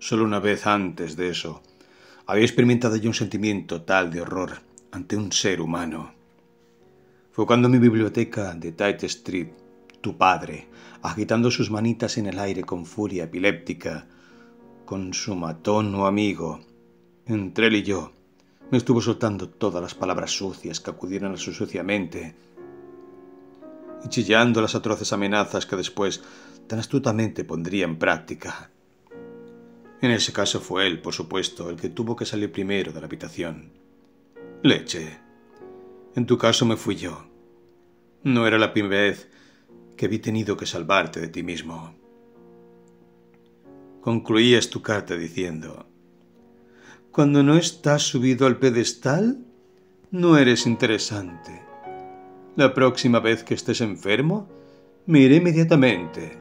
Solo una vez antes de eso, había experimentado yo un sentimiento tal de horror ante un ser humano. Fue cuando en mi biblioteca de Tite Street, tu padre, agitando sus manitas en el aire con furia epiléptica, con su matón o amigo, entre él y yo, me estuvo soltando todas las palabras sucias que acudieron a su sucia mente, y chillando las atroces amenazas que después tan astutamente pondría en práctica. En ese caso fue él, por supuesto, el que tuvo que salir primero de la habitación. Leche. En tu caso me fui yo. No era la primera vez que vi tenido que salvarte de ti mismo. Concluías tu carta diciendo: cuando no estás subido al pedestal, no eres interesante. La próxima vez que estés enfermo, me iré inmediatamente.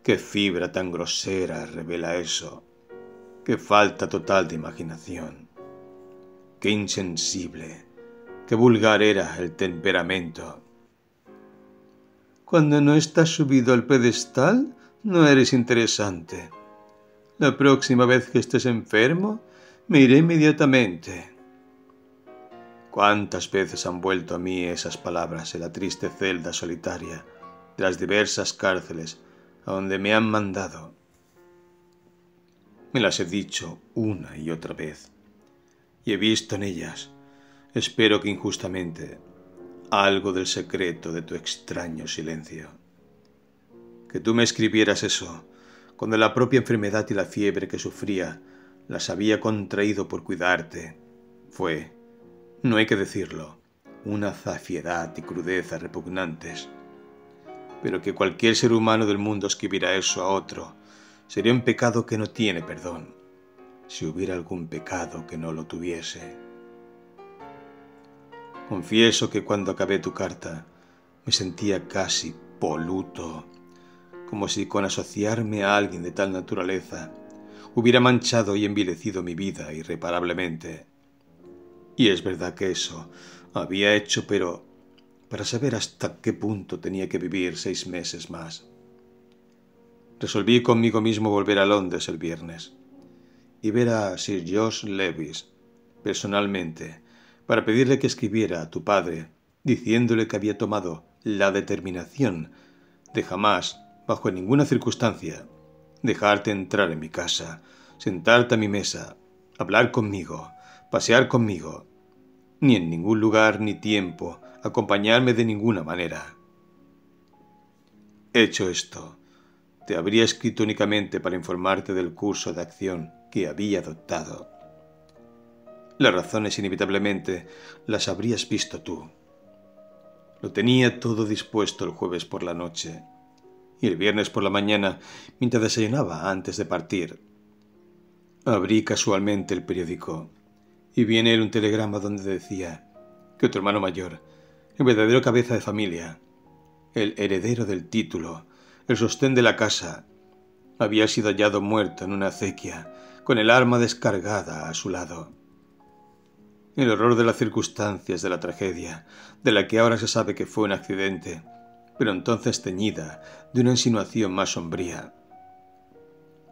Qué fibra tan grosera revela eso. Qué falta total de imaginación. Qué insensible, qué vulgar era el temperamento. Cuando no estás subido al pedestal, no eres interesante. La próxima vez que estés enfermo, me iré inmediatamente. ¿Cuántas veces han vuelto a mí esas palabras en la triste celda solitaria de las diversas cárceles a donde me han mandado? Me las he dicho una y otra vez, y he visto en ellas, espero que injustamente, algo del secreto de tu extraño silencio. Que tú me escribieras eso, cuando la propia enfermedad y la fiebre que sufría las había contraído por cuidarte, fue, no hay que decirlo, una zafiedad y crudeza repugnantes. Pero que cualquier ser humano del mundo escribiera eso a otro, sería un pecado que no tiene perdón, si hubiera algún pecado que no lo tuviese. Confieso que cuando acabé tu carta, me sentía casi poluto, como si con asociarme a alguien de tal naturaleza hubiera manchado y envilecido mi vida irreparablemente. Y es verdad que eso había hecho, pero para saber hasta qué punto tenía que vivir 6 meses más. Resolví conmigo mismo volver a Londres el viernes y ver a Sir George Lewis personalmente para pedirle que escribiera a tu padre diciéndole que había tomado la determinación de jamás, bajo ninguna circunstancia, dejarte entrar en mi casa, sentarte a mi mesa, hablar conmigo, pasear conmigo, ni en ningún lugar ni tiempo acompañarme de ninguna manera. Hecho esto, te habría escrito únicamente para informarte del curso de acción que había adoptado. Las razones inevitablemente las habrías visto tú. Lo tenía todo dispuesto el jueves por la noche, y el viernes por la mañana, mientras desayunaba antes de partir, abrí casualmente el periódico y vi en él un telegrama donde decía que tu hermano mayor, el verdadero cabeza de familia, el heredero del título, el sostén de la casa, había sido hallado muerto en una acequia, con el arma descargada a su lado. El horror de las circunstancias de la tragedia, de la que ahora se sabe que fue un accidente, pero entonces teñida de una insinuación más sombría.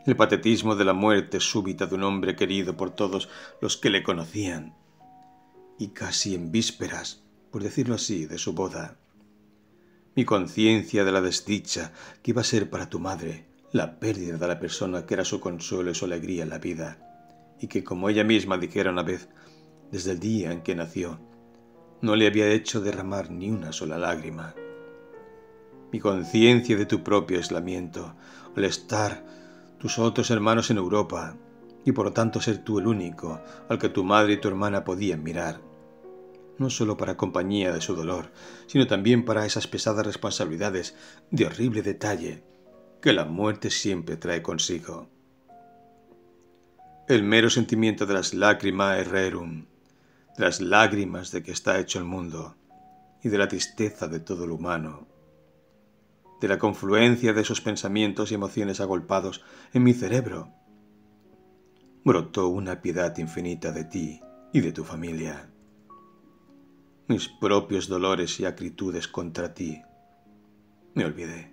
El patetismo de la muerte súbita de un hombre querido por todos los que le conocían, y casi en vísperas, por decirlo así, de su boda. Mi conciencia de la desdicha que iba a ser para tu madre la pérdida de la persona que era su consuelo y su alegría en la vida, y que, como ella misma dijera una vez, desde el día en que nació, no le había hecho derramar ni una sola lágrima. Mi conciencia de tu propio aislamiento, al estar tus otros hermanos en Europa, y por lo tanto ser tú el único al que tu madre y tu hermana podían mirar, no solo para compañía de su dolor, sino también para esas pesadas responsabilidades de horrible detalle que la muerte siempre trae consigo. El mero sentimiento de las lacrimae rerum, de las lágrimas de que está hecho el mundo, y de la tristeza de todo lo humano, de la confluencia de esos pensamientos y emociones agolpados en mi cerebro, brotó una piedad infinita de ti y de tu familia. Mis propios dolores y acritudes contra ti, me olvidé.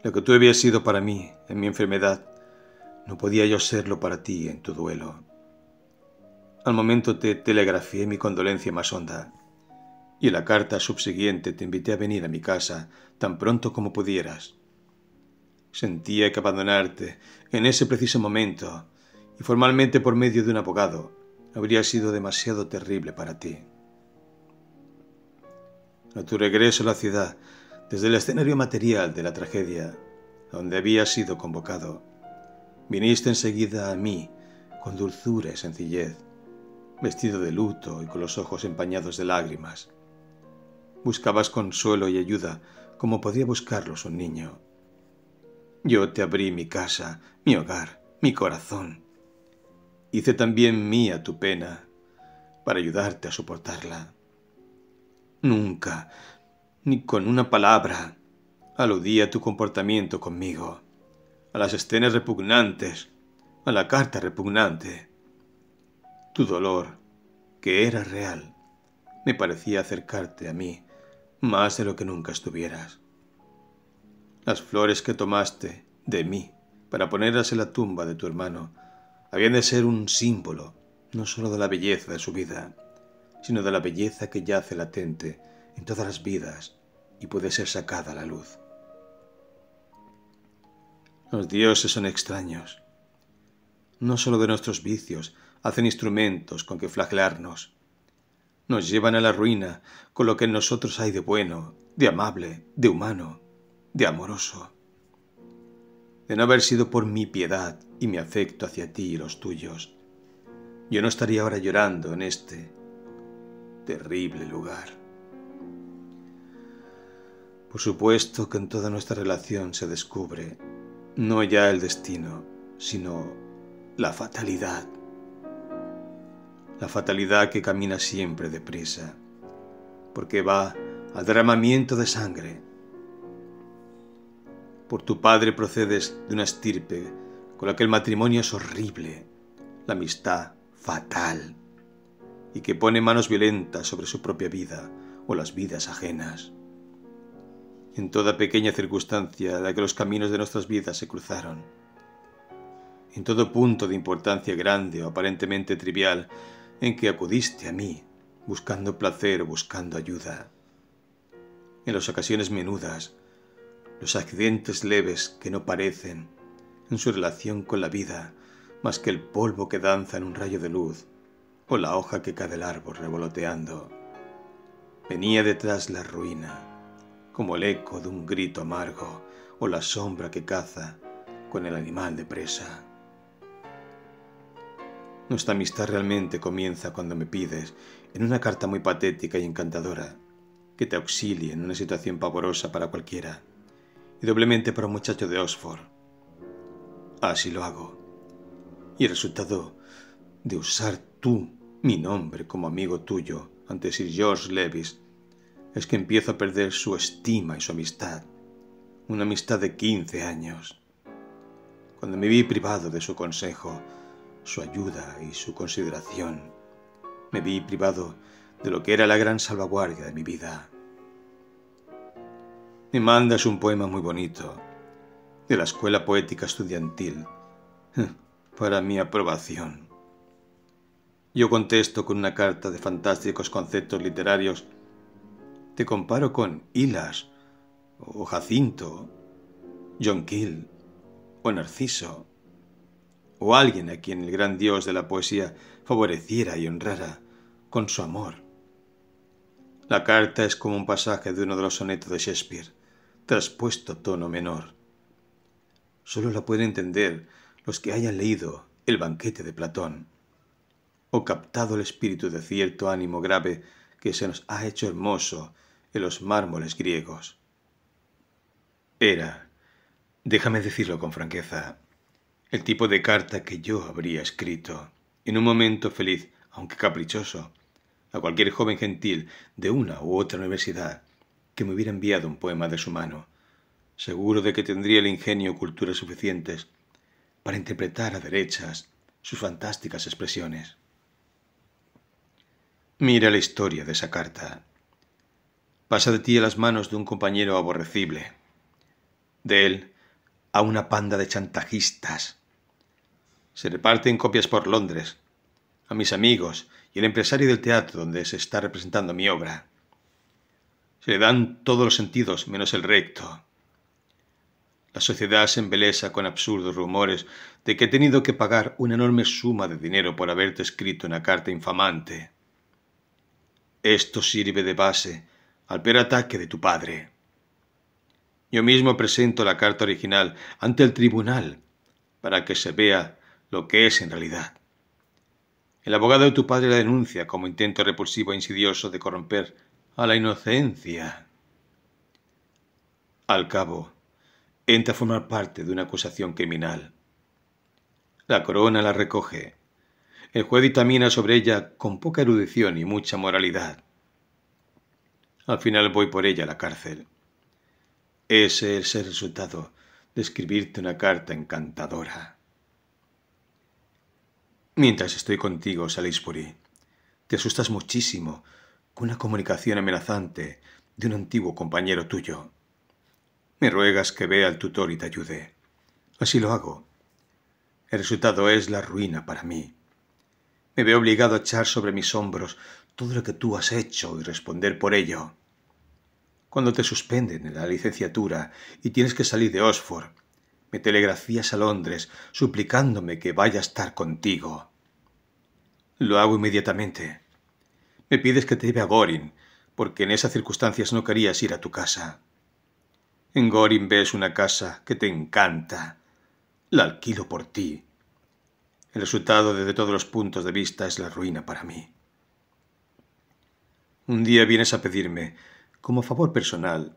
Lo que tú habías sido para mí en mi enfermedad, no podía yo serlo para ti en tu duelo. Al momento te telegrafié mi condolencia más honda, y en la carta subsiguiente te invité a venir a mi casa tan pronto como pudieras. Sentía que abandonarte en ese preciso momento, y formalmente por medio de un abogado, habría sido demasiado terrible para ti. A tu regreso a la ciudad, desde el escenario material de la tragedia, a donde habías sido convocado, viniste enseguida a mí con dulzura y sencillez, vestido de luto y con los ojos empañados de lágrimas. Buscabas consuelo y ayuda como podía buscarlos un niño. Yo te abrí mi casa, mi hogar, mi corazón. Hice también mía tu pena para ayudarte a soportarla. Nunca, ni con una palabra, aludí a tu comportamiento conmigo, a las escenas repugnantes, a la carta repugnante. Tu dolor, que era real, me parecía acercarte a mí más de lo que nunca estuvieras. Las flores que tomaste de mí para ponerlas en la tumba de tu hermano habían de ser un símbolo no solo de la belleza de su vida, sino de la belleza que yace latente en todas las vidas y puede ser sacada a la luz. Los dioses son extraños. No solo de nuestros vicios hacen instrumentos con que flagelarnos. Nos llevan a la ruina con lo que en nosotros hay de bueno, de amable, de humano, de amoroso. De no haber sido por mi piedad y mi afecto hacia ti y los tuyos, yo no estaría ahora llorando en este terrible lugar. Por supuesto que en toda nuestra relación se descubre no ya el destino, sino la fatalidad. La fatalidad que camina siempre deprisa, porque va al derramamiento de sangre. Por tu padre procedes de una estirpe con la que el matrimonio es horrible, la amistad fatal, y que pone manos violentas sobre su propia vida o las vidas ajenas. En toda pequeña circunstancia en la que los caminos de nuestras vidas se cruzaron, en todo punto de importancia grande o aparentemente trivial en que acudiste a mí, buscando placer o buscando ayuda. En las ocasiones menudas, los accidentes leves que no parecen, en su relación con la vida, más que el polvo que danza en un rayo de luz, o la hoja que cae del árbol revoloteando. Venía detrás la ruina, como el eco de un grito amargo, o la sombra que caza con el animal de presa. Nuestra amistad realmente comienza cuando me pides, en una carta muy patética y encantadora, que te auxilie en una situación pavorosa para cualquiera, y doblemente para un muchacho de Oxford. Así lo hago. Y el resultado de usar tú mi nombre como amigo tuyo ante Sir George Levis es que empiezo a perder su estima y su amistad, una amistad de 15 años. Cuando me vi privado de su consejo, su ayuda y su consideración, me vi privado de lo que era la gran salvaguardia de mi vida. Me mandas un poema muy bonito, de la Escuela Poética Estudiantil, para mi aprobación. Yo contesto con una carta de fantásticos conceptos literarios. Te comparo con Hilas, o Jacinto, John Keel, o Narciso, o alguien a quien el gran dios de la poesía favoreciera y honrara con su amor. La carta es como un pasaje de uno de los sonetos de Shakespeare, traspuesto a tono menor. Solo la pueden entender los que hayan leído El banquete de Platón, o captado el espíritu de cierto ánimo grave que se nos ha hecho hermoso en los mármoles griegos. Era, déjame decirlo con franqueza, el tipo de carta que yo habría escrito, en un momento feliz, aunque caprichoso, a cualquier joven gentil de una u otra universidad que me hubiera enviado un poema de su mano, seguro de que tendría el ingenio o cultura suficientes para interpretar a derechas sus fantásticas expresiones. Mira la historia de esa carta. Pasa de ti a las manos de un compañero aborrecible, de él a una panda de chantajistas. Se reparten copias por Londres, a mis amigos y al empresario del teatro donde se está representando mi obra. Se le dan todos los sentidos menos el recto. La sociedad se embelesa con absurdos rumores de que he tenido que pagar una enorme suma de dinero por haberte escrito una carta infamante. Esto sirve de base al peor ataque de tu padre. Yo mismo presento la carta original ante el tribunal para que se vea lo que es en realidad. El abogado de tu padre la denuncia como intento repulsivo e insidioso de corromper a la inocencia. Al cabo, entra a formar parte de una acusación criminal. La corona la recoge. El juez dictamina sobre ella con poca erudición y mucha moralidad. Al final voy por ella a la cárcel. Ese es el resultado de escribirte una carta encantadora. Mientras estoy contigo, Salisbury, te asustas muchísimo con una comunicación amenazante de un antiguo compañero tuyo. Me ruegas que vea al tutor y te ayude. Así lo hago. El resultado es la ruina para mí. Me veo obligado a echar sobre mis hombros todo lo que tú has hecho y responder por ello. Cuando te suspenden en la licenciatura y tienes que salir de Oxford, me telegrafías a Londres suplicándome que vaya a estar contigo. Lo hago inmediatamente. Me pides que te lleve a Goring, porque en esas circunstancias no querías ir a tu casa. En Goring ves una casa que te encanta. La alquilo por ti. El resultado desde todos los puntos de vista es la ruina para mí. Un día vienes a pedirme, como favor personal,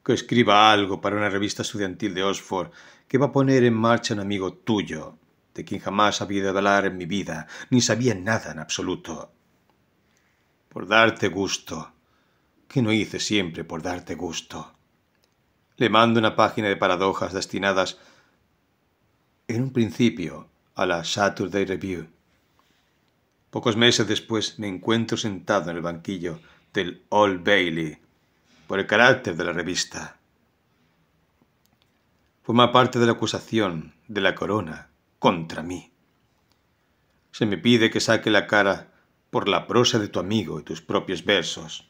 que escriba algo para una revista estudiantil de Oxford que va a poner en marcha un amigo tuyo, de quien jamás había de hablar en mi vida, ni sabía nada en absoluto. Por darte gusto, que no hice siempre por darte gusto. Le mando una página de paradojas destinadas en un principio a la Saturday Review. Pocos meses después me encuentro sentado en el banquillo del Old Bailey por el carácter de la revista. Forma parte de la acusación de la corona contra mí. Se me pide que saque la cara por la prosa de tu amigo y tus propios versos.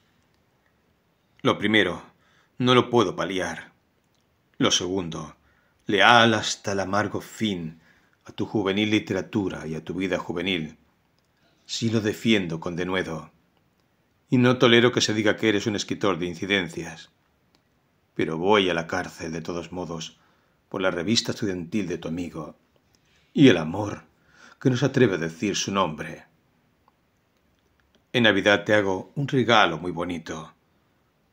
Lo primero, no lo puedo paliar. Lo segundo, leal hasta el amargo fin a tu juvenil literatura y a tu vida juvenil. Sí lo defiendo con denuedo. Y no tolero que se diga que eres un escritor de incidencias. Pero voy a la cárcel de todos modos por la revista estudiantil de tu amigo y el amor que no se atreve a decir su nombre. En Navidad te hago un regalo muy bonito,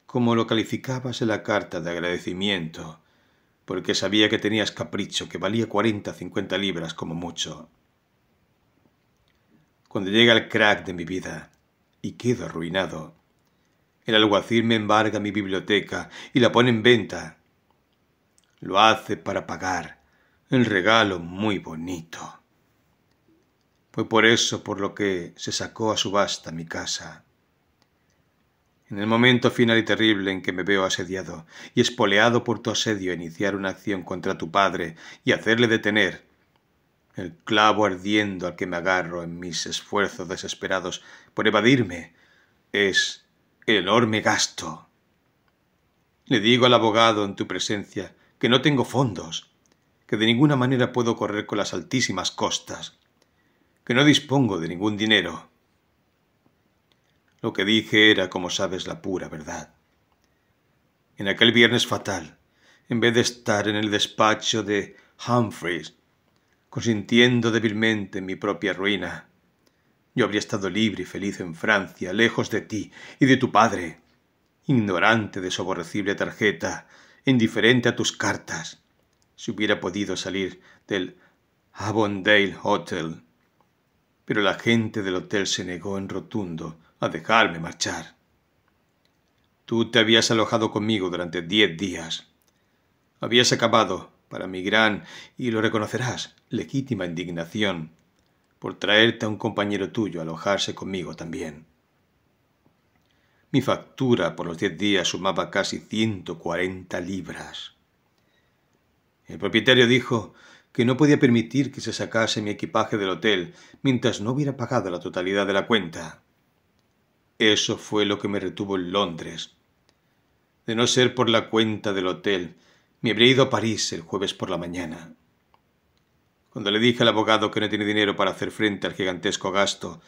como lo calificabas en la carta de agradecimiento, porque sabía que tenías capricho que valía 40 o 50 libras como mucho. Cuando llega el crack de mi vida y quedo arruinado, el alguacil me embarga mi biblioteca y la pone en venta. Lo hace para pagar el regalo muy bonito. Fue por eso por lo que se sacó a subasta mi casa. En el momento final y terrible en que me veo asediado y espoleado por tu asedio a iniciar una acción contra tu padre y hacerle detener, el clavo ardiendo al que me agarro en mis esfuerzos desesperados por evadirme es el enorme gasto. Le digo al abogado en tu presencia que no tengo fondos, que de ninguna manera puedo correr con las altísimas costas, que no dispongo de ningún dinero. Lo que dije era, como sabes, la pura verdad. En aquel viernes fatal, en vez de estar en el despacho de Humphreys, consintiendo débilmente en mi propia ruina, yo habría estado libre y feliz en Francia, lejos de ti y de tu padre, ignorante de su aborrecible tarjeta, indiferente a tus cartas, si hubiera podido salir del Avondale Hotel. Pero la gente del hotel se negó en rotundo a dejarme marchar. Tú te habías alojado conmigo durante 10 días. Habías acabado, para mi gran, y lo reconocerás, legítima indignación, por traerte a un compañero tuyo a alojarse conmigo también. Mi factura por los 10 días sumaba casi 140 libras. El propietario dijo que no podía permitir que se sacase mi equipaje del hotel mientras no hubiera pagado la totalidad de la cuenta. Eso fue lo que me retuvo en Londres. De no ser por la cuenta del hotel, me habría ido a París el jueves por la mañana. Cuando le dije al abogado que no tiene dinero para hacer frente al gigantesco gasto,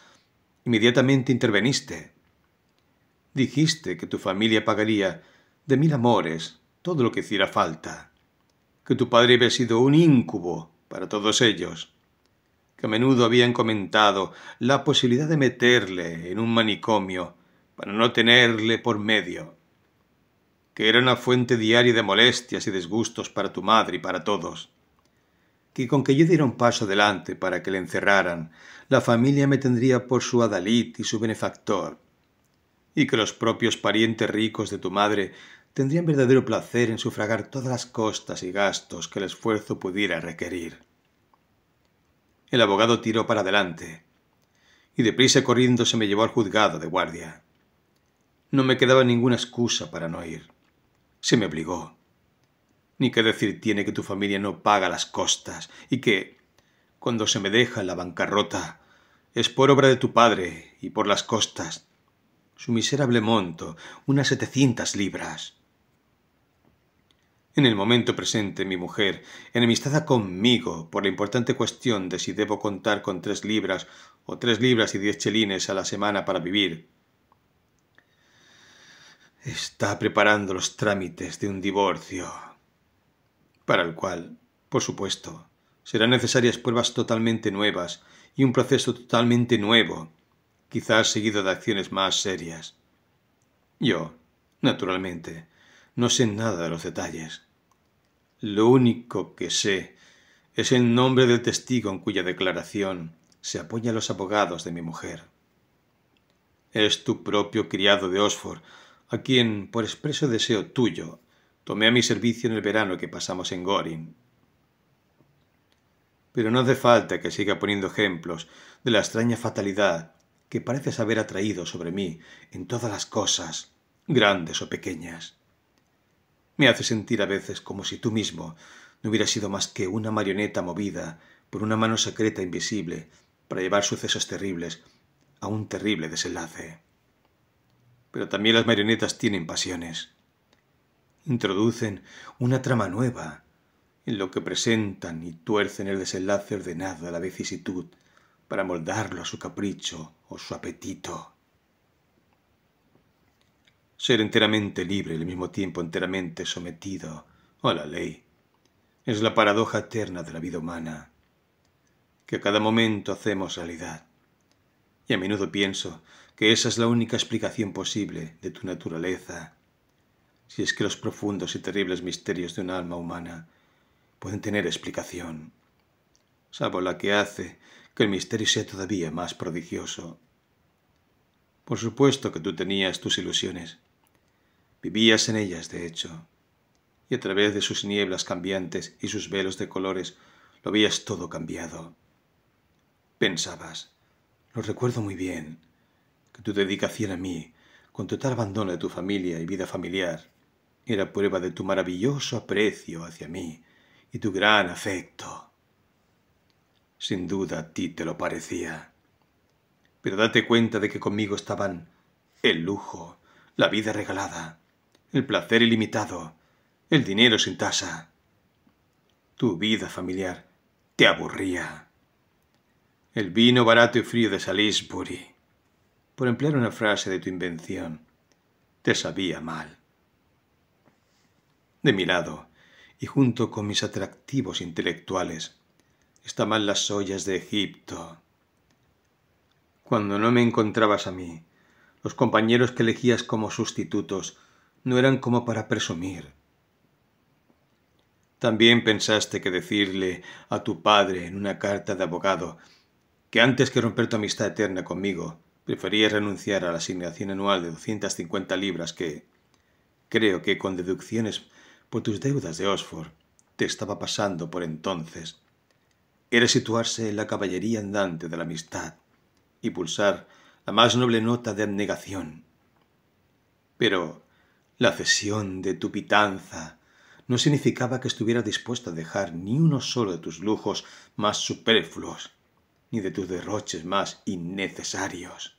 inmediatamente interveniste. Dijiste que tu familia pagaría de 1000 amores todo lo que hiciera falta, que tu padre había sido un íncubo para todos ellos, que a menudo habían comentado la posibilidad de meterle en un manicomio para no tenerle por medio, que era una fuente diaria de molestias y disgustos para tu madre y para todos, que con que yo diera un paso adelante para que le encerraran, la familia me tendría por su adalid y su benefactor, y que los propios parientes ricos de tu madre tendrían verdadero placer en sufragar todas las costas y gastos que el esfuerzo pudiera requerir. El abogado tiró para adelante, y deprisa corriendo se me llevó al juzgado de guardia. No me quedaba ninguna excusa para no ir. Se me obligó. Ni qué decir tiene que tu familia no paga las costas, y que, cuando se me deja en la bancarrota, es por obra de tu padre y por las costas. Su miserable monto, unas 700 libras. En el momento presente, mi mujer, enemistada conmigo por la importante cuestión de si debo contar con 3 libras o 3 libras y 10 chelines a la semana para vivir, está preparando los trámites de un divorcio, para el cual, por supuesto, serán necesarias pruebas totalmente nuevas y un proceso totalmente nuevo, quizás seguido de acciones más serias. Yo, naturalmente, no sé nada de los detalles. Lo único que sé es el nombre del testigo en cuya declaración se apoyan los abogados de mi mujer. Es tu propio criado de Oxford, a quien, por expreso deseo tuyo, tomé a mi servicio en el verano que pasamos en Goring. Pero no hace falta que siga poniendo ejemplos de la extraña fatalidad que pareces haber atraído sobre mí en todas las cosas, grandes o pequeñas. Me hace sentir a veces como si tú mismo no hubieras sido más que una marioneta movida por una mano secreta e invisible para llevar sucesos terribles a un terrible desenlace. Pero también las marionetas tienen pasiones. Introducen una trama nueva en lo que presentan y tuercen el desenlace ordenado de la vicisitud para moldarlo a su capricho o su apetito. Ser enteramente libre y al mismo tiempo enteramente sometido a la ley es la paradoja eterna de la vida humana, que a cada momento hacemos realidad. Y a menudo pienso que esa es la única explicación posible de tu naturaleza, si es que los profundos y terribles misterios de un alma humana pueden tener explicación, salvo la que hace que el misterio sea todavía más prodigioso. Por supuesto que tú tenías tus ilusiones. Vivías en ellas, de hecho, y a través de sus nieblas cambiantes y sus velos de colores lo veías todo cambiado. Pensabas, lo recuerdo muy bien, que tu dedicación a mí, con total abandono de tu familia y vida familiar, era prueba de tu maravilloso aprecio hacia mí y tu gran afecto. Sin duda a ti te lo parecía. Pero date cuenta de que conmigo estaban el lujo, la vida regalada, el placer ilimitado, el dinero sin tasa. Tu vida familiar te aburría. El vino barato y frío de Salisbury, por emplear una frase de tu invención, te sabía mal. De mi lado, y junto con mis atractivos intelectuales, estaban las ollas de Egipto. Cuando no me encontrabas a mí, los compañeros que elegías como sustitutos no eran como para presumir. También pensaste que decirle a tu padre en una carta de abogado que antes que romper tu amistad eterna conmigo, preferías renunciar a la asignación anual de 250 libras que, creo que con deducciones por tus deudas de Oxford, te estaba pasando por entonces, era situarse en la caballería andante de la amistad y pulsar la más noble nota de abnegación. Pero la cesión de tu pitanza no significaba que estuvieras dispuesto a dejar ni uno solo de tus lujos más superfluos, ni de tus derroches más innecesarios.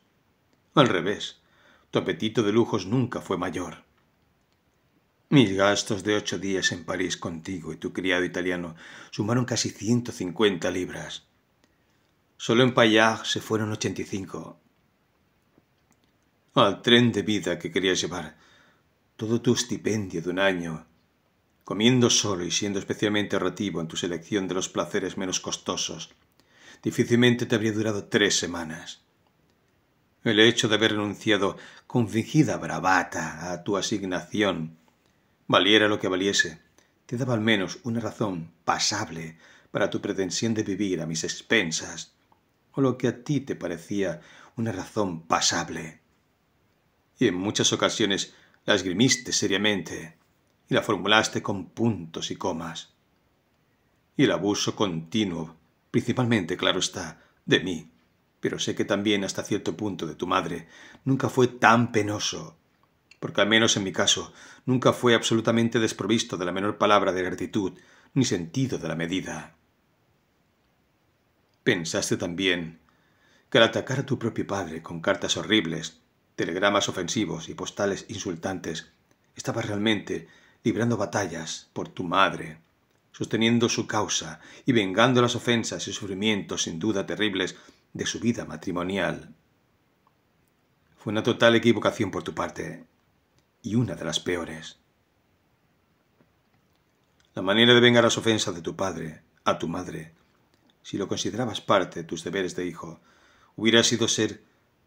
Al revés, tu apetito de lujos nunca fue mayor. Mis gastos de 8 días en París contigo y tu criado italiano sumaron casi 150 libras. Solo en Paillard se fueron 85. Al tren de vida que querías llevar, todo tu estipendio de un año, comiendo solo y siendo especialmente ahorrativo en tu selección de los placeres menos costosos, difícilmente te habría durado 3 semanas. El hecho de haber renunciado con fingida bravata a tu asignación, valiera lo que valiese, te daba al menos una razón pasable para tu pretensión de vivir a mis expensas, o lo que a ti te parecía una razón pasable. Y en muchas ocasiones la esgrimiste seriamente y la formulaste con puntos y comas. Y el abuso continuo, principalmente, claro está, de mí, pero sé que también hasta cierto punto de tu madre, nunca fue tan penoso, porque al menos en mi caso nunca fue absolutamente desprovisto de la menor palabra de gratitud ni sentido de la medida. Pensaste también que al atacar a tu propio padre con cartas horribles, telegramas ofensivos y postales insultantes, estabas realmente librando batallas por tu madre, sosteniendo su causa y vengando las ofensas y sufrimientos sin duda terribles de su vida matrimonial. Fue una total equivocación por tu parte, y una de las peores. La manera de vengar las ofensas de tu padre a tu madre, si lo considerabas parte de tus deberes de hijo, hubiera sido ser,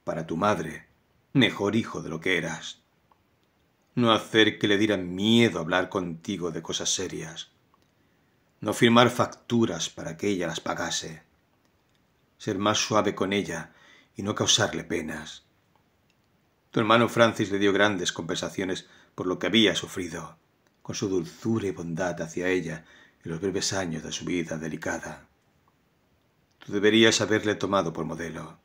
para tu madre, mejor hijo de lo que eras. No hacer que le diera miedo hablar contigo de cosas serias. No firmar facturas para que ella las pagase. Ser más suave con ella y no causarle penas. Tu hermano Francis le dio grandes compensaciones por lo que había sufrido, con su dulzura y bondad hacia ella en los breves años de su vida delicada. Tú deberías haberle tomado por modelo.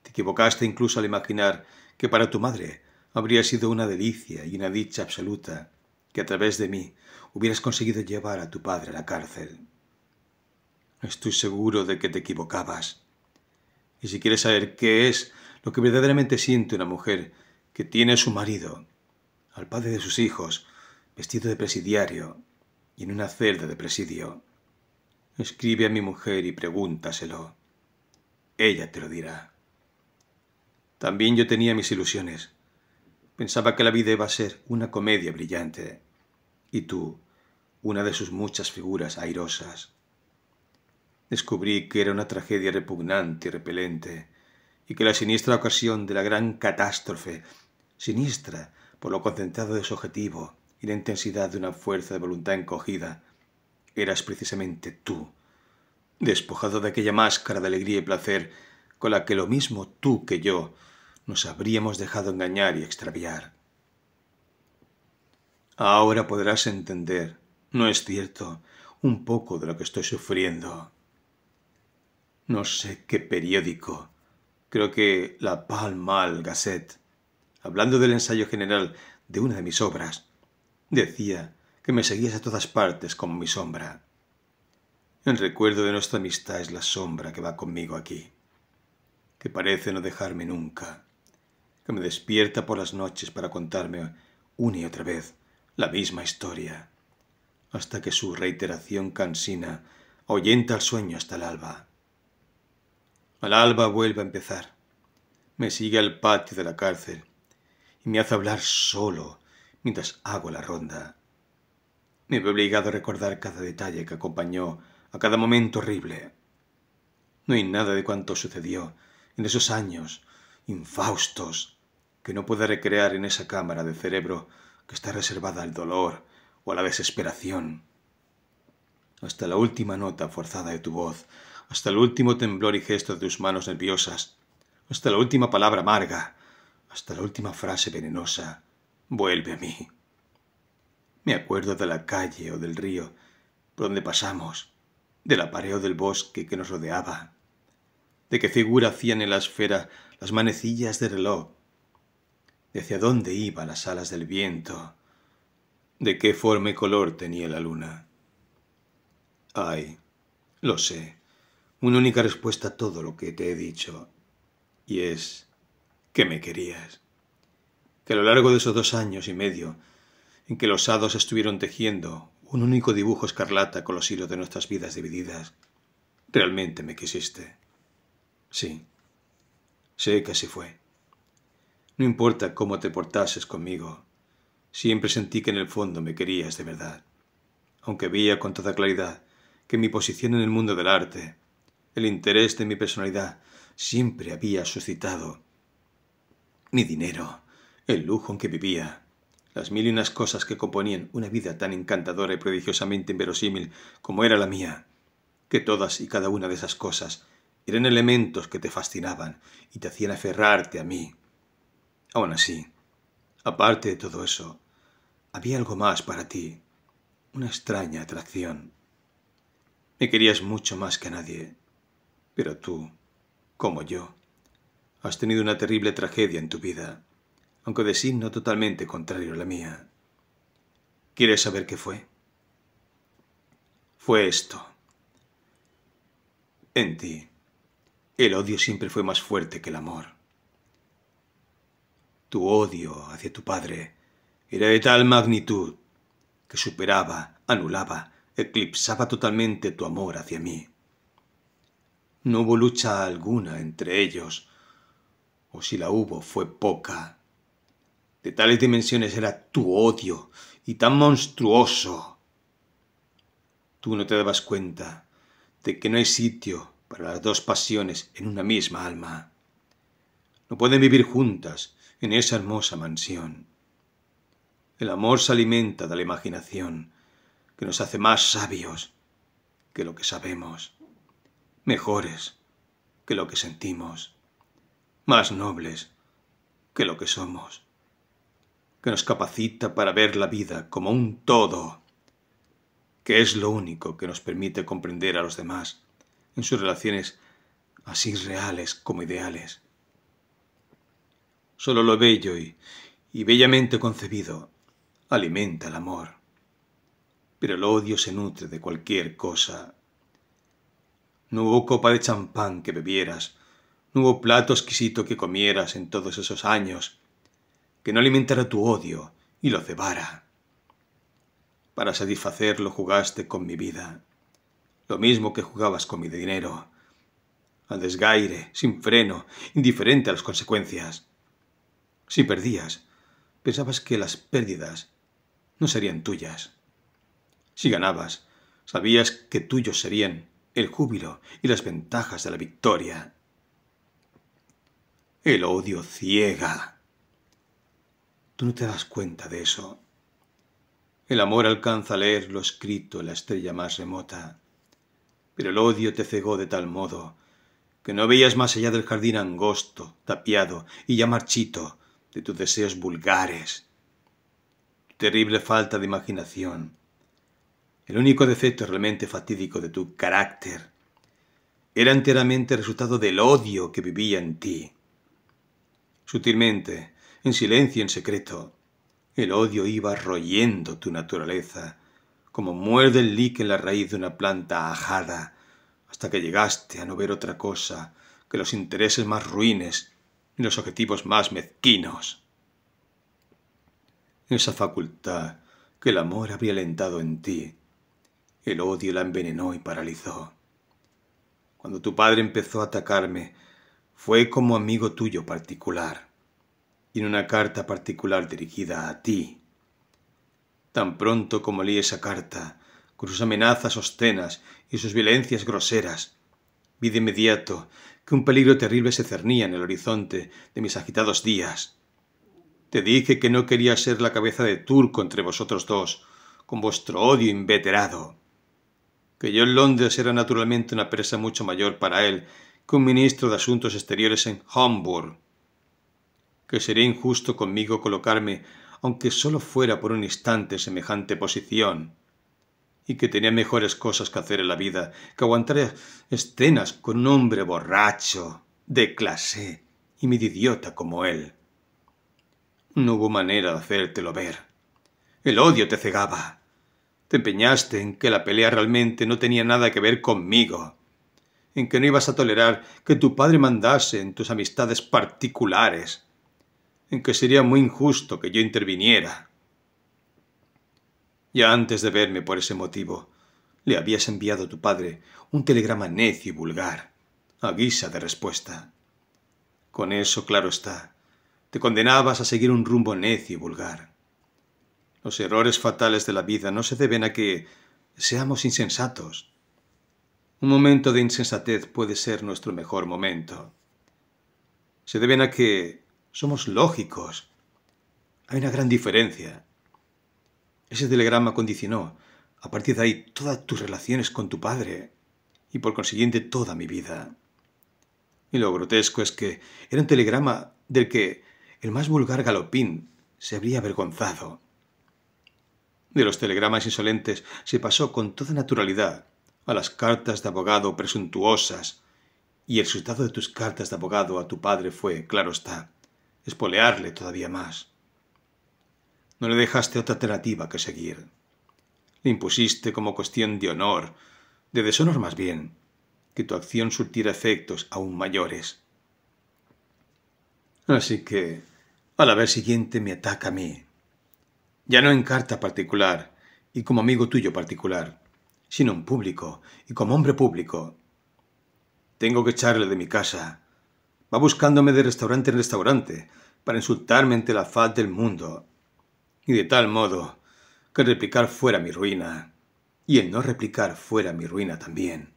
Te equivocaste incluso al imaginar que para tu madre habría sido una delicia y una dicha absoluta que a través de mí hubieras conseguido llevar a tu padre a la cárcel. Estoy seguro de que te equivocabas. Y si quieres saber qué es lo que verdaderamente siente una mujer que tiene a su marido, al padre de sus hijos, vestido de presidiario y en una celda de presidio, escribe a mi mujer y pregúntaselo. Ella te lo dirá. También yo tenía mis ilusiones. Pensaba que la vida iba a ser una comedia brillante, y tú, una de sus muchas figuras airosas. Descubrí que era una tragedia repugnante y repelente, y que la siniestra ocasión de la gran catástrofe, sinistra por lo concentrado de su objetivo y la intensidad de una fuerza de voluntad encogida, eras precisamente tú, despojado de aquella máscara de alegría y placer con la que lo mismo tú que yo nos habríamos dejado engañar y extraviar. Ahora podrás entender, ¿no es cierto?, un poco de lo que estoy sufriendo. No sé qué periódico, creo que la Pall Mall Gazette, hablando del ensayo general de una de mis obras, decía que me seguías a todas partes como mi sombra. El recuerdo de nuestra amistad es la sombra que va conmigo aquí, que parece no dejarme nunca, que me despierta por las noches para contarme una y otra vez la misma historia, hasta que su reiteración cansina ahuyenta el sueño hasta el alba. Al alba vuelve a empezar, me sigue al patio de la cárcel y me hace hablar solo mientras hago la ronda. Me veo obligado a recordar cada detalle que acompañó a cada momento horrible. No hay nada de cuanto sucedió en esos años infaustos que no pueda recrear en esa cámara de cerebro que está reservada al dolor o a la desesperación. Hasta la última nota forzada de tu voz, hasta el último temblor y gesto de tus manos nerviosas, hasta la última palabra amarga, hasta la última frase venenosa, vuelve a mí. Me acuerdo de la calle o del río por donde pasamos, del apareo del bosque que nos rodeaba, de qué figura hacían en la esfera las manecillas del reloj, de hacia dónde iban las alas del viento, de qué forma y color tenía la luna. Ay, lo sé, una única respuesta a todo lo que te he dicho, y es que me querías. Que a lo largo de esos 2 años y medio en que los hados estuvieron tejiendo un único dibujo escarlata con los hilos de nuestras vidas divididas, realmente me quisiste. Sí, sé que así fue. No importa cómo te portases conmigo, siempre sentí que en el fondo me querías de verdad, aunque veía con toda claridad que mi posición en el mundo del arte, el interés de mi personalidad, siempre había suscitado mi dinero, el lujo en que vivía, las mil y unas cosas que componían una vida tan encantadora y prodigiosamente inverosímil como era la mía, que todas y cada una de esas cosas eran elementos que te fascinaban y te hacían aferrarte a mí. Aún así, aparte de todo eso, había algo más para ti, una extraña atracción. Me querías mucho más que a nadie, pero tú, como yo, has tenido una terrible tragedia en tu vida, aunque de signo totalmente contrario a la mía. ¿Quieres saber qué fue? Fue esto. En ti, el odio siempre fue más fuerte que el amor. Tu odio hacia tu padre era de tal magnitud que superaba, anulaba, eclipsaba totalmente tu amor hacia mí. No hubo lucha alguna entre ellos, o si la hubo fue poca. De tales dimensiones era tu odio, y tan monstruoso. Tú no te dabas cuenta de que no hay sitio para las dos pasiones en una misma alma. No pueden vivir juntas en esa hermosa mansión. El amor se alimenta de la imaginación, que nos hace más sabios que lo que sabemos, mejores que lo que sentimos, más nobles que lo que somos, que nos capacita para ver la vida como un todo, que es lo único que nos permite comprender a los demás en sus relaciones así reales como ideales. Solo lo bello y bellamente concebido alimenta el amor, pero el odio se nutre de cualquier cosa. No hubo copa de champán que bebieras, no hubo plato exquisito que comieras en todos esos años que no alimentara tu odio y lo cebara. Para satisfacerlo jugaste con mi vida, lo mismo que jugabas con mi dinero, al desgaire, sin freno, indiferente a las consecuencias. Si perdías, pensabas que las pérdidas no serían tuyas. Si ganabas, sabías que tuyos serían el júbilo y las ventajas de la victoria. El odio ciega. Tú no te das cuenta de eso. El amor alcanza a leer lo escrito en la estrella más remota, pero el odio te cegó de tal modo que no veías más allá del jardín angosto, tapiado y ya marchito de tus deseos vulgares. Tu terrible falta de imaginación, el único defecto realmente fatídico de tu carácter, era enteramente resultado del odio que vivía en ti. Sutilmente, en silencio y en secreto, el odio iba royendo tu naturaleza, como muerde el lique en la raíz de una planta ajada, hasta que llegaste a no ver otra cosa que los intereses más ruines y los objetivos más mezquinos. Esa facultad que el amor habría alentado en ti, el odio la envenenó y paralizó. Cuando tu padre empezó a atacarme, fue como amigo tuyo particular, y en una carta particular dirigida a ti. Tan pronto como leí esa carta, con sus amenazas obscenas y sus violencias groseras, vi de inmediato que un peligro terrible se cernía en el horizonte de mis agitados días. Te dije que no quería ser la cabeza de turco entre vosotros dos, con vuestro odio inveterado, que yo en Londres era naturalmente una presa mucho mayor para él que un ministro de Asuntos Exteriores en Hamburg, que sería injusto conmigo colocarme, aunque solo fuera por un instante, en semejante posición, y que tenía mejores cosas que hacer en la vida que aguantar escenas con un hombre borracho, de clase y medio idiota como él. No hubo manera de hacértelo ver. El odio te cegaba. Te empeñaste en que la pelea realmente no tenía nada que ver conmigo, en que no ibas a tolerar que tu padre mandase en tus amistades particulares, en que sería muy injusto que yo interviniera. Ya antes de verme por ese motivo, le habías enviado a tu padre un telegrama necio y vulgar, a guisa de respuesta. Con eso, claro está, te condenabas a seguir un rumbo necio y vulgar. Los errores fatales de la vida no se deben a que seamos insensatos. Un momento de insensatez puede ser nuestro mejor momento. Se deben a que somos lógicos. Hay una gran diferencia. Ese telegrama condicionó, a partir de ahí, todas tus relaciones con tu padre y por consiguiente toda mi vida. Y lo grotesco es que era un telegrama del que el más vulgar galopín se habría avergonzado. De los telegramas insolentes se pasó con toda naturalidad a las cartas de abogado presuntuosas, y el resultado de tus cartas de abogado a tu padre fue, claro está, espolearle todavía más. No le dejaste otra alternativa que seguir. Le impusiste como cuestión de honor, de deshonor más bien, que tu acción surtiera efectos aún mayores. Así que, a la vez siguiente me ataca a mí. Ya no en carta particular y como amigo tuyo particular, sino en público y como hombre público. Tengo que echarle de mi casa. Va buscándome de restaurante en restaurante para insultarme ante la faz del mundo. Y de tal modo que replicar fuera mi ruina, y el no replicar fuera mi ruina también.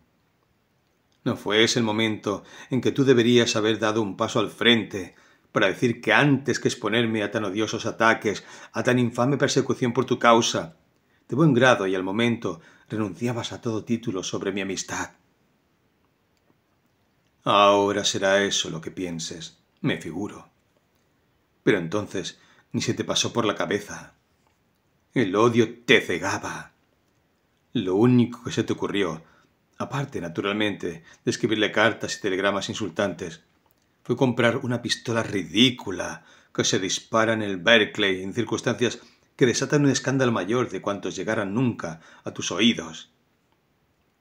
¿No fue ese el momento en que tú deberías haber dado un paso al frente para decir que antes que exponerme a tan odiosos ataques, a tan infame persecución por tu causa, de buen grado y al momento renunciabas a todo título sobre mi amistad? Ahora será eso lo que pienses, me figuro. Pero entonces ni se te pasó por la cabeza. El odio te cegaba. Lo único que se te ocurrió, aparte, naturalmente, de escribirle cartas y telegramas insultantes, fue comprar una pistola ridícula que se dispara en el Berkeley en circunstancias que desatan un escándalo mayor de cuantos llegaran nunca a tus oídos.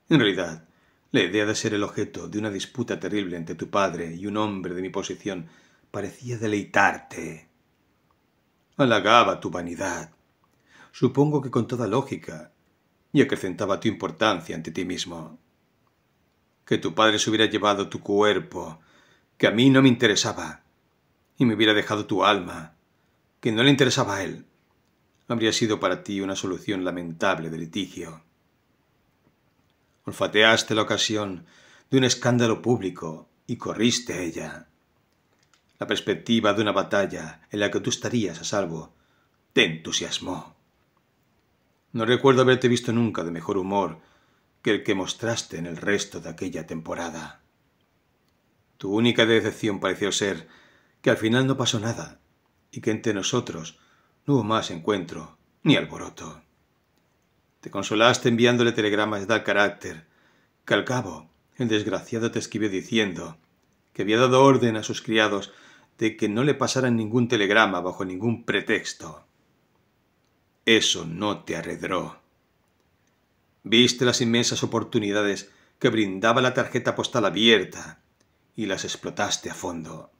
En realidad, la idea de ser el objeto de una disputa terrible entre tu padre y un hombre de mi posición parecía deleitarte. Halagaba tu vanidad, supongo que con toda lógica, y acrecentaba tu importancia ante ti mismo. Que tu padre se hubiera llevado tu cuerpo, que a mí no me interesaba, y me hubiera dejado tu alma, que no le interesaba a él, habría sido para ti una solución lamentable de litigio. Olfateaste la ocasión de un escándalo público y corriste a ella. La perspectiva de una batalla en la que tú estarías a salvo te entusiasmó. No recuerdo haberte visto nunca de mejor humor que el que mostraste en el resto de aquella temporada. Tu única decepción pareció ser que al final no pasó nada y que entre nosotros no hubo más encuentro ni alboroto. Te consolaste enviándole telegramas de tal carácter que al cabo el desgraciado te escribió diciendo que había dado orden a sus criados de que no le pasaran ningún telegrama bajo ningún pretexto. Eso no te arredró. Viste las inmensas oportunidades que brindaba la tarjeta postal abierta y las explotaste a fondo.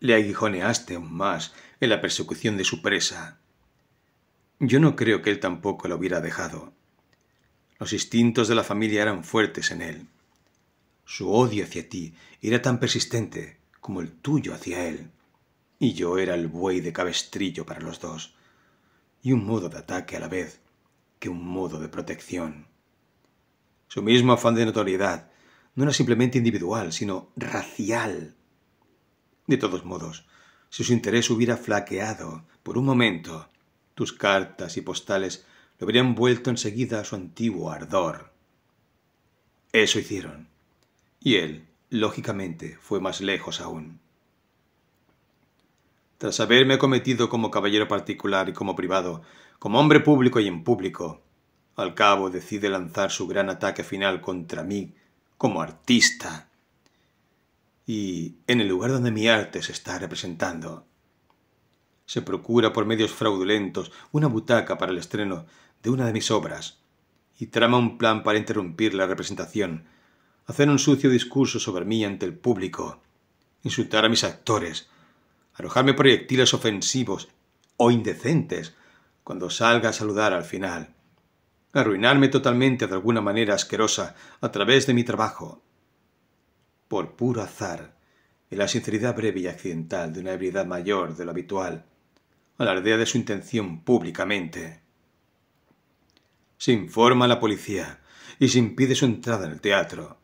Le aguijoneaste aún más en la persecución de su presa. Yo no creo que él tampoco la hubiera dejado. Los instintos de la familia eran fuertes en él. Su odio hacia ti era tan persistente como el tuyo hacia él, y yo era el buey de cabestrillo para los dos, y un modo de ataque a la vez que un modo de protección. Su mismo afán de notoriedad no era simplemente individual, sino racial. De todos modos, si su interés hubiera flaqueado por un momento, tus cartas y postales lo habrían vuelto enseguida a su antiguo ardor. Eso hicieron, y él, lógicamente, fue más lejos aún. Tras haberme acometido como caballero particular y como privado, como hombre público y en público, al cabo decide lanzar su gran ataque final contra mí como artista, y en el lugar donde mi arte se está representando. Se procura por medios fraudulentos una butaca para el estreno de una de mis obras y trama un plan para interrumpir la representación, hacer un sucio discurso sobre mí ante el público, insultar a mis actores, arrojarme proyectiles ofensivos o indecentes cuando salga a saludar al final, arruinarme totalmente de alguna manera asquerosa a través de mi trabajo. Por puro azar, en la sinceridad breve y accidental de una ebriedad mayor de lo habitual, alardea de su intención públicamente. Se informa a la policía y se impide su entrada en el teatro.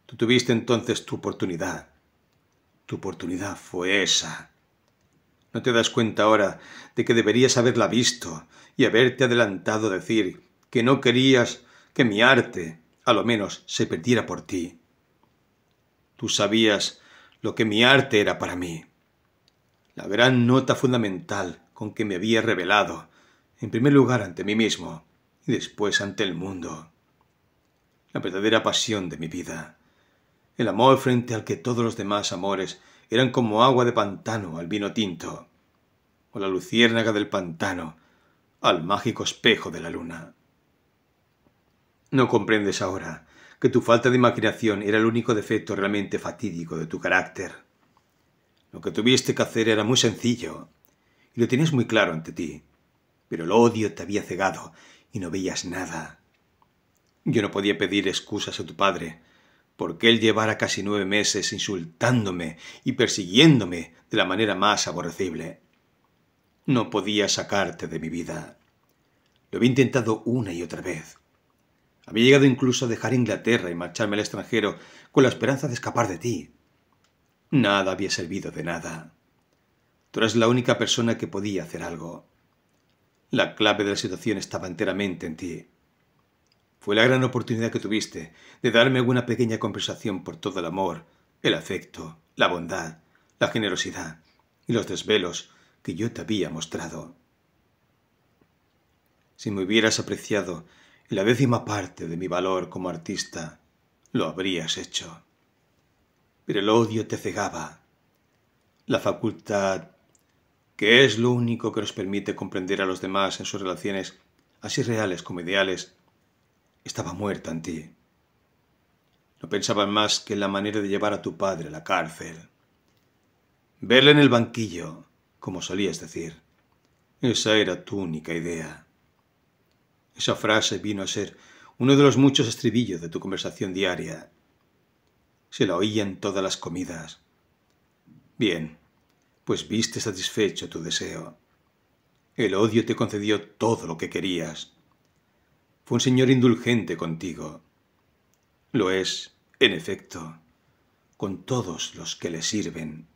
Tú tuviste entonces tu oportunidad. Tu oportunidad fue esa. ¿No te das cuenta ahora de que deberías haberla visto y haberte adelantado a decir que no querías que mi arte, a lo menos, se perdiera por ti? Tú sabías lo que mi arte era para mí. La gran nota fundamental con que me había revelado, en primer lugar ante mí mismo y después ante el mundo. La verdadera pasión de mi vida. El amor frente al que todos los demás amores eran como agua de pantano al vino tinto, o la luciérnaga del pantano al mágico espejo de la luna. ¿No comprendes ahora que tu falta de imaginación era el único defecto realmente fatídico de tu carácter? Lo que tuviste que hacer era muy sencillo, y lo tenías muy claro ante ti, pero el odio te había cegado y no veías nada. Yo no podía pedir excusas a tu padre, porque él llevara casi 9 meses insultándome y persiguiéndome de la manera más aborrecible. No podía sacarte de mi vida. Lo había intentado una y otra vez. Había llegado incluso a dejar Inglaterra y marcharme al extranjero con la esperanza de escapar de ti. Nada había servido de nada. Tú eras la única persona que podía hacer algo. La clave de la situación estaba enteramente en ti. Fue la gran oportunidad que tuviste de darme alguna pequeña compensación por todo el amor, el afecto, la bondad, la generosidad y los desvelos que yo te había mostrado. Si me hubieras apreciado en la 10ª parte de mi valor como artista, lo habrías hecho. Pero el odio te cegaba. La facultad, que es lo único que nos permite comprender a los demás en sus relaciones, así reales como ideales, estaba muerta en ti. No pensabas más que en la manera de llevar a tu padre a la cárcel. Verle en el banquillo, como solías decir. Esa era tu única idea. Esa frase vino a ser uno de los muchos estribillos de tu conversación diaria. Se la oía en todas las comidas. Bien, pues viste satisfecho tu deseo. El odio te concedió todo lo que querías. Fue un señor indulgente contigo. Lo es, en efecto, con todos los que le sirven.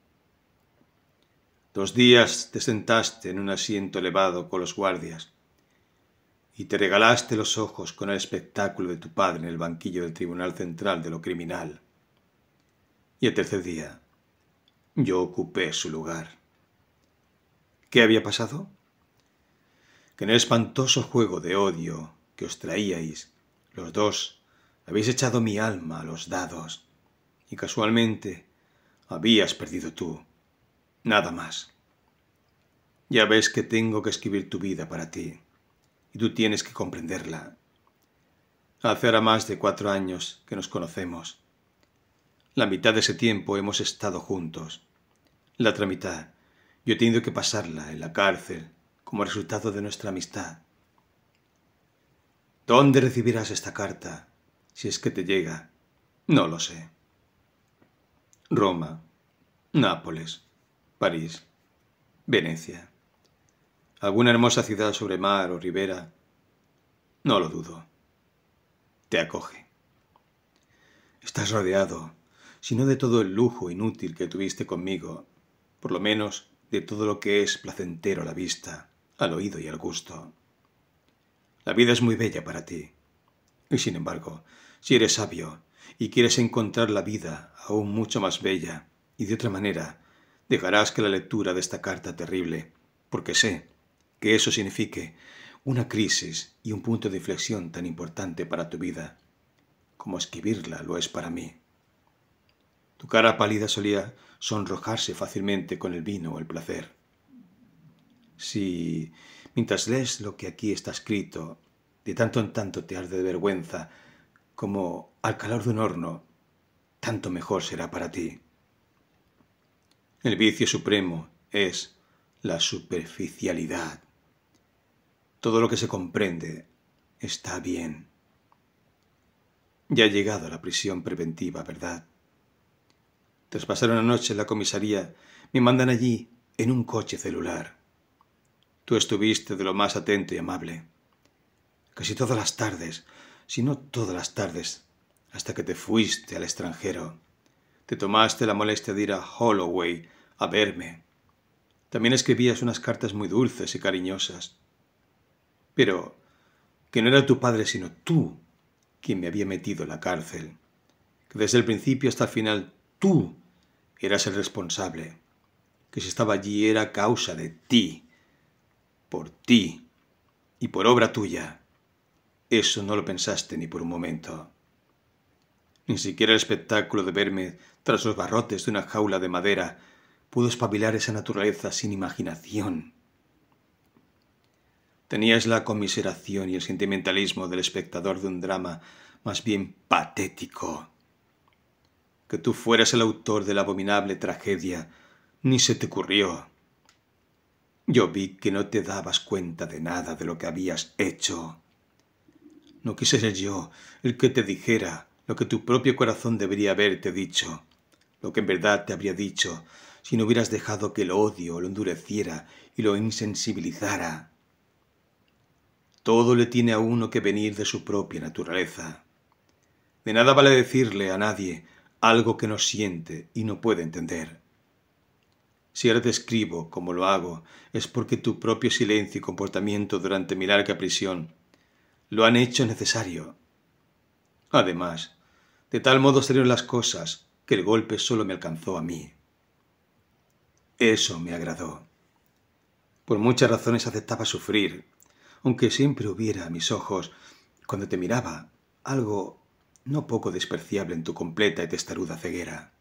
2 días te sentaste en un asiento elevado con los guardias y te regalaste los ojos con el espectáculo de tu padre en el banquillo del Tribunal Central de lo Criminal. Y el 3er día, yo ocupé su lugar. ¿Qué había pasado? Que en el espantoso juego de odio que os traíais, los dos habéis echado mi alma a los dados, y casualmente habías perdido tú. Nada más. Ya ves que tengo que escribir tu vida para ti, y tú tienes que comprenderla. Hace ahora más de 4 años que nos conocemos. La mitad de ese tiempo hemos estado juntos. La otra mitad yo he tenido que pasarla en la cárcel como resultado de nuestra amistad. ¿Dónde recibirás esta carta, si es que te llega? No lo sé. Roma, Nápoles, París, Venecia. ¿Alguna hermosa ciudad sobre mar o ribera? No lo dudo. Te acoge. Estás rodeado, si no de todo el lujo inútil que tuviste conmigo, por lo menos de todo lo que es placentero a la vista, al oído y al gusto. La vida es muy bella para ti. Y sin embargo, si eres sabio y quieres encontrar la vida aún mucho más bella y de otra manera, dejarás que la lectura de esta carta terrible, porque sé que eso signifique una crisis y un punto de inflexión tan importante para tu vida, como escribirla lo es para mí. Tu cara pálida solía sonrojarse fácilmente con el vino o el placer. Si, mientras lees lo que aquí está escrito, de tanto en tanto te arde de vergüenza, como al calor de un horno, tanto mejor será para ti. El vicio supremo es la superficialidad. Todo lo que se comprende está bien. Ya ha llegado a la prisión preventiva, ¿verdad? Tras pasar una noche en la comisaría, me mandan allí en un coche celular. Tú estuviste de lo más atento y amable. Casi todas las tardes, si no todas las tardes, hasta que te fuiste al extranjero. Te tomaste la molestia de ir a Holloway a verme. También escribías unas cartas muy dulces y cariñosas. Pero que no era tu padre sino tú quien me había metido en la cárcel. Que desde el principio hasta el final tú eras el responsable. Que si estaba allí era a causa de ti. Por ti y por obra tuya. Eso no lo pensaste ni por un momento. Ni siquiera el espectáculo de verme tras los barrotes de una jaula de madera pudo espabilar esa naturaleza sin imaginación. Tenías la conmiseración y el sentimentalismo del espectador de un drama más bien patético. Que tú fueras el autor de la abominable tragedia ni se te ocurrió. Yo vi que no te dabas cuenta de nada de lo que habías hecho. No quise ser yo el que te dijera lo que tu propio corazón debería haberte dicho, lo que en verdad te habría dicho si no hubieras dejado que el odio lo endureciera y lo insensibilizara. Todo le tiene a uno que venir de su propia naturaleza. De nada vale decirle a nadie algo que no siente y no puede entender. Si ahora te escribo como lo hago, es porque tu propio silencio y comportamiento durante mi larga prisión lo han hecho necesario. Además, de tal modo salieron las cosas que el golpe solo me alcanzó a mí. Eso me agradó. Por muchas razones aceptaba sufrir, aunque siempre hubiera a mis ojos, cuando te miraba, algo no poco despreciable en tu completa y testaruda ceguera.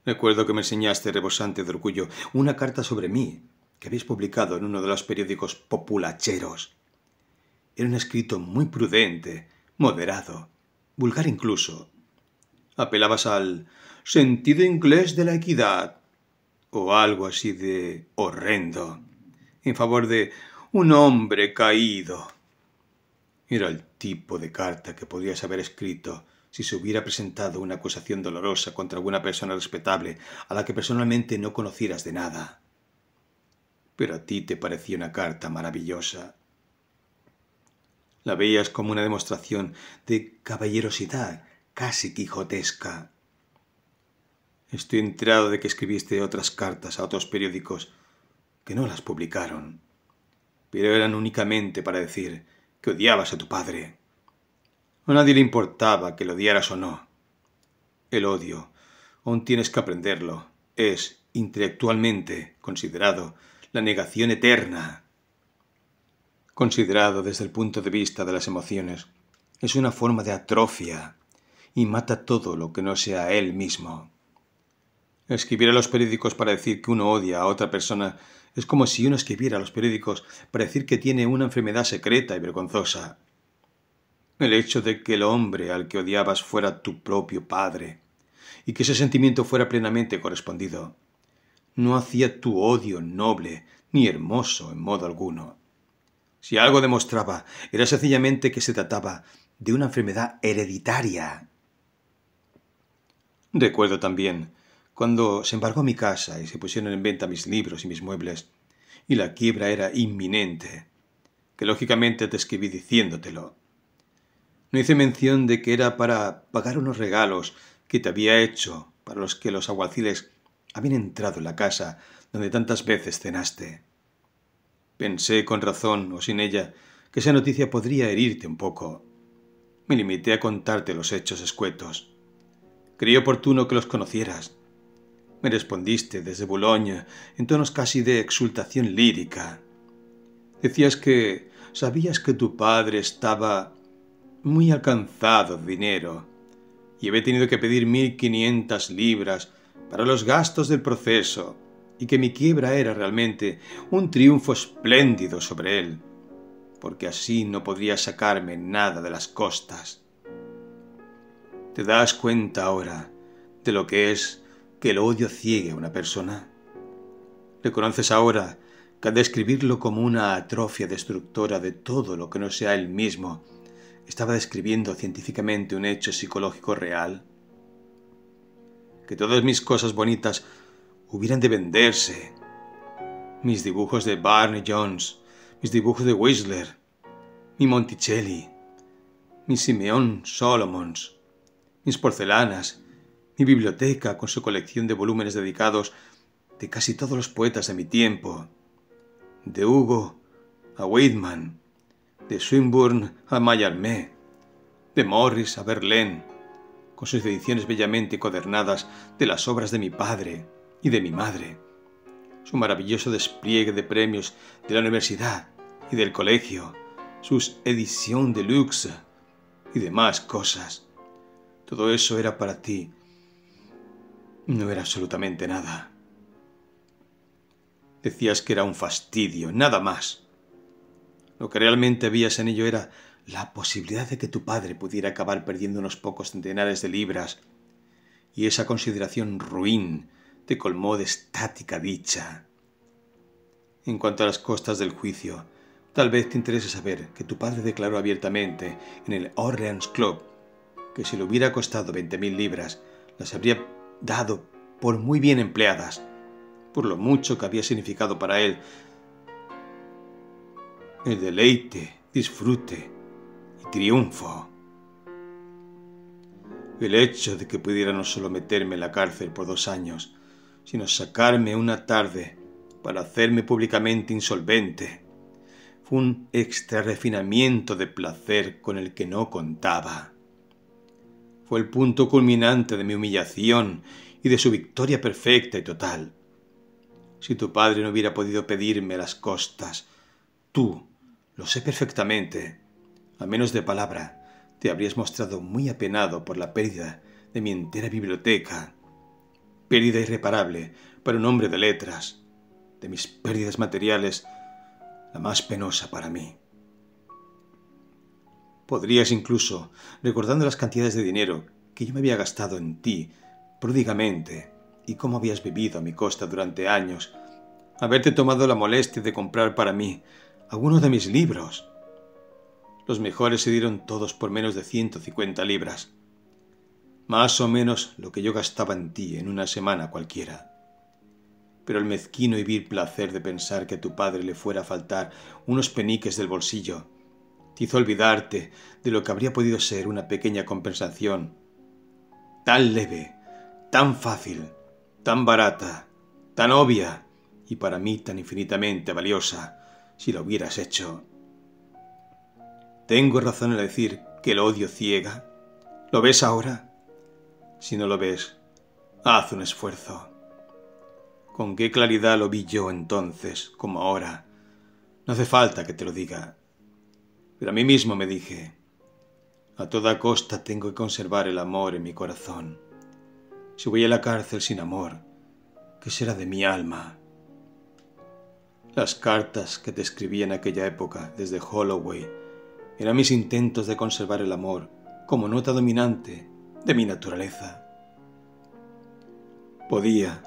Recuerdo que me enseñaste, rebosante de orgullo, una carta sobre mí que habéis publicado en uno de los periódicos populacheros. Era un escrito muy prudente, moderado, vulgar incluso. Apelabas al sentido inglés de la equidad, o algo así de horrendo, en favor de un hombre caído. Era el tipo de carta que podrías haber escrito si se hubiera presentado una acusación dolorosa contra alguna persona respetable a la que personalmente no conocieras de nada. Pero a ti te parecía una carta maravillosa. La veías como una demostración de caballerosidad casi quijotesca. Estoy enterado de que escribiste otras cartas a otros periódicos que no las publicaron, pero eran únicamente para decir que odiabas a tu padre. A nadie le importaba que lo odiaras o no. El odio, aún tienes que aprenderlo, es, intelectualmente considerado, la negación eterna. Considerado desde el punto de vista de las emociones, es una forma de atrofia y mata todo lo que no sea él mismo. Escribir a los periódicos para decir que uno odia a otra persona es como si uno escribiera a los periódicos para decir que tiene una enfermedad secreta y vergonzosa. El hecho de que el hombre al que odiabas fuera tu propio padre y que ese sentimiento fuera plenamente correspondido no hacía tu odio noble ni hermoso en modo alguno. Si algo demostraba, era sencillamente que se trataba de una enfermedad hereditaria. Recuerdo también cuando se embargó mi casa y se pusieron en venta mis libros y mis muebles, y la quiebra era inminente, que lógicamente te escribí diciéndotelo. No hice mención de que era para pagar unos regalos que te había hecho para los que los alguaciles habían entrado en la casa donde tantas veces cenaste. Pensé, con razón o sin ella, que esa noticia podría herirte un poco. Me limité a contarte los hechos escuetos. Creí oportuno que los conocieras. Me respondiste desde Boulogne en tonos casi de exultación lírica. Decías que sabías que tu padre estaba muy alcanzado de dinero y había tenido que pedir 1.500 libras para los gastos del proceso y que mi quiebra era realmente un triunfo espléndido sobre él, porque así no podría sacarme nada de las costas. ¿Te das cuenta ahora de lo que es que el odio ciegue a una persona? ¿Reconoces ahora que al describirlo como una atrofia destructora de todo lo que no sea él mismo, estaba describiendo científicamente un hecho psicológico real? Que todas mis cosas bonitas hubieran de venderse. Mis dibujos de Barney Jones, mis dibujos de Whistler, mi Monticelli, mi Simeón Solomons, mis porcelanas, mi biblioteca con su colección de volúmenes dedicados de casi todos los poetas de mi tiempo, de Hugo a Whitman, de Swinburne a Mallarmé, de Morris a Verlaine, con sus ediciones bellamente encuadernadas de las obras de mi padre y de mi madre, su maravilloso despliegue de premios de la universidad y del colegio, sus ediciones de luxe y demás cosas. Todo eso era para ti. No era absolutamente nada. Decías que era un fastidio, nada más. Lo que realmente veías en ello era la posibilidad de que tu padre pudiera acabar perdiendo unos pocos centenares de libras, y esa consideración ruin te colmó de estática dicha. En cuanto a las costas del juicio, tal vez te interese saber que tu padre declaró abiertamente en el Orleans Club que si le hubiera costado 20.000 libras, las habría dado por muy bien empleadas, por lo mucho que había significado para él el deleite, disfrute y triunfo. El hecho de que pudiera no solo meterme en la cárcel por 2 años, sino sacarme una tarde para hacerme públicamente insolvente, fue un extra refinamiento de placer con el que no contaba. Fue el punto culminante de mi humillación y de su victoria perfecta y total. Si tu padre no hubiera podido pedirme las costas, tú, lo sé perfectamente, a menos de palabra, te habrías mostrado muy apenado por la pérdida de mi entera biblioteca, pérdida irreparable para un hombre de letras, de mis pérdidas materiales, la más penosa para mí. Podrías incluso, recordando las cantidades de dinero que yo me había gastado en ti pródigamente y cómo habías vivido a mi costa durante años, haberte tomado la molestia de comprar para mí algunos de mis libros. Los mejores se dieron todos por menos de 150 libras, más o menos lo que yo gastaba en ti en una semana cualquiera. Pero el mezquino y vil placer de pensar que a tu padre le fuera a faltar unos peniques del bolsillo te hizo olvidarte de lo que habría podido ser una pequeña compensación, tan leve, tan fácil, tan barata, tan obvia y para mí tan infinitamente valiosa, si lo hubieras hecho. ¿Tengo razón en decir que el odio ciega? ¿Lo ves ahora? Si no lo ves, haz un esfuerzo. Con qué claridad lo vi yo entonces, como ahora. No hace falta que te lo diga. Pero a mí mismo me dije, a toda costa tengo que conservar el amor en mi corazón. Si voy a la cárcel sin amor, ¿qué será de mi alma? Las cartas que te escribí en aquella época desde Holloway eran mis intentos de conservar el amor como nota dominante de mi naturaleza. Podía,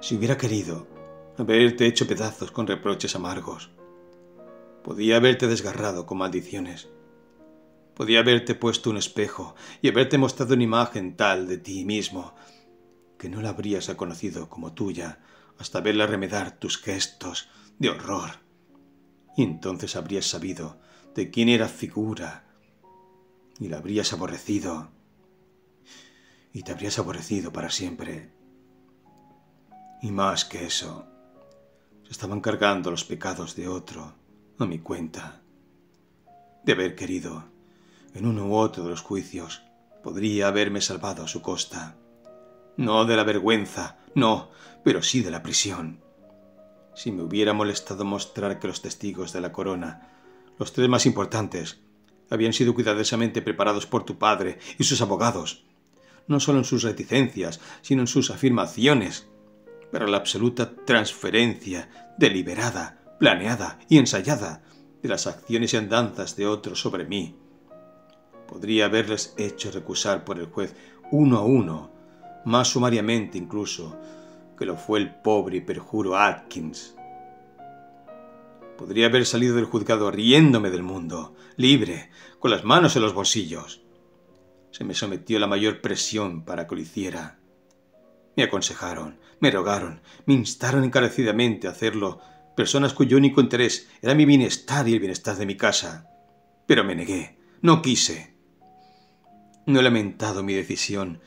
si hubiera querido, haberte hecho pedazos con reproches amargos. Podía haberte desgarrado con maldiciones. Podía haberte puesto un espejo y haberte mostrado una imagen tal de ti mismo que no la habrías reconocido como tuya hasta verla remedar tus gestos de horror. Y entonces habrías sabido de quién era figura y la habrías aborrecido. Y te habrías aborrecido para siempre. Y más que eso, se estaban cargando los pecados de otro a mi cuenta. De haber querido, en uno u otro de los juicios, podría haberme salvado a su costa. No de la vergüenza, no, pero sí de la prisión. Si me hubiera molestado mostrar que los testigos de la corona, los 3 más importantes, habían sido cuidadosamente preparados por tu padre y sus abogados, no solo en sus reticencias, sino en sus afirmaciones, para la absoluta transferencia deliberada, planeada y ensayada de las acciones y andanzas de otros sobre mí. Podría haberles hecho recusar por el juez uno a uno, más sumariamente incluso que lo fue el pobre y perjuro Atkins. Podría haber salido del juzgado riéndome del mundo, libre, con las manos en los bolsillos. Se me sometió a la mayor presión para que lo hiciera. Me aconsejaron, me rogaron, me instaron encarecidamente a hacerlo personas cuyo único interés era mi bienestar y el bienestar de mi casa. Pero me negué, no quise. No he lamentado mi decisión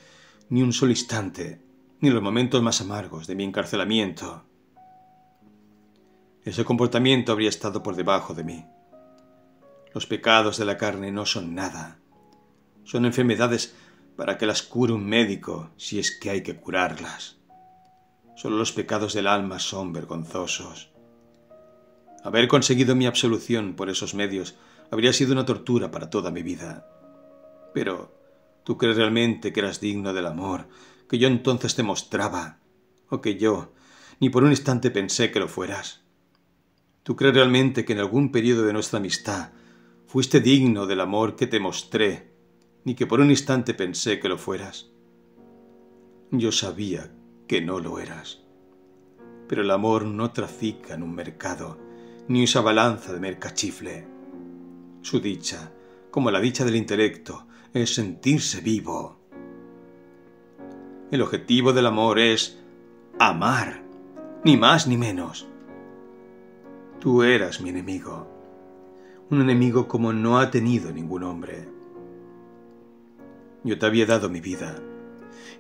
ni un solo instante, ni los momentos más amargos de mi encarcelamiento. Ese comportamiento habría estado por debajo de mí. Los pecados de la carne no son nada. Son enfermedades para que las cure un médico, si es que hay que curarlas. Solo los pecados del alma son vergonzosos. Haber conseguido mi absolución por esos medios habría sido una tortura para toda mi vida. Pero, ¿tú crees realmente que eras digno del amor que yo entonces te mostraba, o que yo ni por un instante pensé que lo fueras? ¿Tú crees realmente que en algún periodo de nuestra amistad fuiste digno del amor que te mostré, ni que por un instante pensé que lo fueras? Yo sabía que no lo eras. Pero el amor no trafica en un mercado, ni usa balanza de mercachifle. Su dicha, como la dicha del intelecto, es sentirse vivo. El objetivo del amor es amar, ni más ni menos. Tú eras mi enemigo, un enemigo como no ha tenido ningún hombre. Yo te había dado mi vida,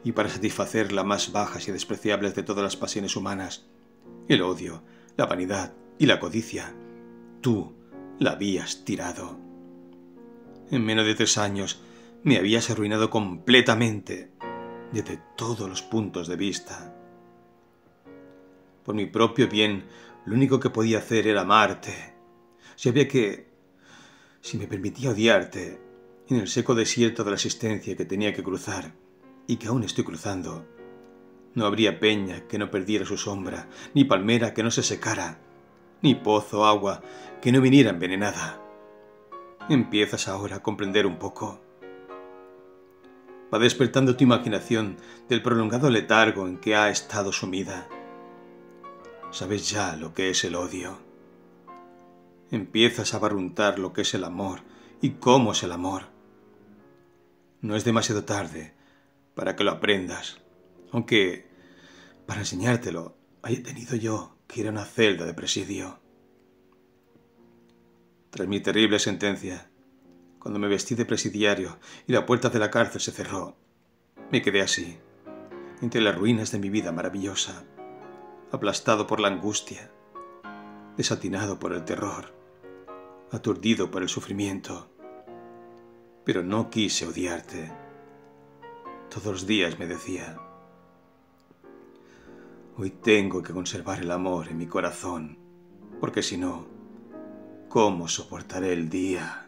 y para satisfacer las más bajas y despreciables de todas las pasiones humanas, el odio, la vanidad y la codicia, tú la habías tirado. En menos de 3 años me habías arruinado completamente, desde todos los puntos de vista. Por mi propio bien, lo único que podía hacer era amarte. Si me permitía odiarte, en el seco desierto de la existencia que tenía que cruzar, y que aún estoy cruzando, no habría peña que no perdiera su sombra, ni palmera que no se secara, ni pozo o agua que no viniera envenenada. ¿Empiezas ahora a comprender un poco? Va despertando tu imaginación del prolongado letargo en que ha estado sumida. ¿Sabes ya lo que es el odio? Empiezas a barruntar lo que es el amor y cómo es el amor. No es demasiado tarde para que lo aprendas, aunque para enseñártelo haya tenido yo que ir a una celda de presidio. Tras mi terrible sentencia, cuando me vestí de presidiario y la puerta de la cárcel se cerró, me quedé así, entre las ruinas de mi vida maravillosa, aplastado por la angustia, desatinado por el terror, aturdido por el sufrimiento. Pero no quise odiarte. Todos los días me decía: hoy tengo que conservar el amor en mi corazón, porque si no, ¿cómo soportaré el día?